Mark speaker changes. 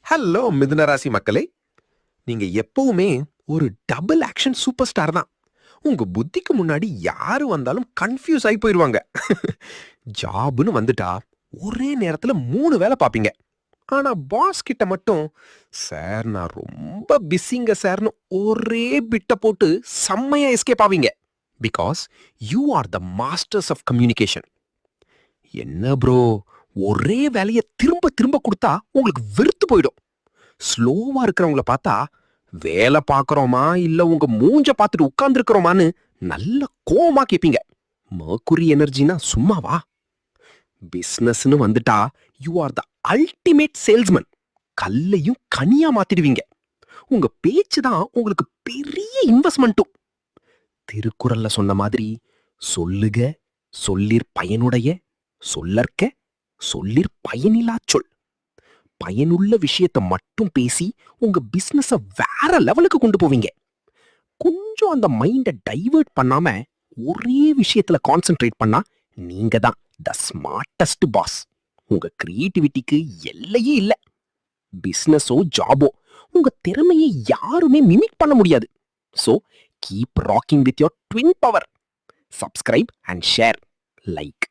Speaker 1: Hello மிதுன ராசி மக்களே, நீங்க எப்பவுமே ஒரு டபுள் ஆக்ஷன் சூப்பர் ஸ்டார் தான். உங்க புத்திக்கு முன்னாடி யாரு வந்தாலும் கன்ஃபியூஸ் ஆகி போயிருவாங்க. ஜாப்னு வந்துட்டா ஒரே நேரத்துல 3 வேலை பாப்பீங்க. ஆனா பாஸ் கிட்ட மட்டும் சார் நான் ரொம்ப பிஸிங்க சார்னு ஒரே பிட்ட போட்டு செம்மையா எஸ்கேப் ஆவீங்க. Because you are the masters of communication. என்ன ப்ரோ, ஒரே வேலையை திரும்ப திரும்ப கொடுத்தா உங்களுக்கு வெறுத்து போயிடும். ஸ்லோவா இருக்கிறவங்கள பார்த்தா வேலை பார்க்கறோமா இல்ல உங்க மூஞ்ச பார்த்துட்டு உட்கார்ந்து இருக்கிறோமான்னு நல்ல கோவமா கேப்பீங்க. மர்க்குரி எனர்ஜினா சும்மாவா? பிசினஸ்னு வந்துட்டா you are the ultimate salesman. கல்லையும் கனியா மாத்திடுவீங்க. உங்க பேச்சு தான் உங்களுக்கு பெரிய இன்வெஸ்ட்மெண்ட்டும். திருக்குறள்ல சொன்ன மாதிரி சொல்லுக சொல்லிற் பயனுடைய சொல்லற்க சொல்லிற் பயனிலா சொல். பயனுள்ள விஷயத்தை மட்டும் பேசி உங்க பிசினஸ வேற லெவலுக்கு கொண்டு போவீங்க. கொஞ்சம் அந்த மைண்ட டைவர்ட் பண்ணாம ஒரே விஷயத்துல கான்சென்ட்ரேட் பண்ணா நீங்க தான் த ஸ்மார்ட்டஸ்ட் பாஸ். உங்க கிரியேட்டிவிட்டிக்கு எல்லையே இல்ல. பிசினஸோ ஜாபோ உங்க திறமையை யாருமே மிமிக் பண்ண முடியாது. So keep rocking with your twin power. Subscribe and share, like.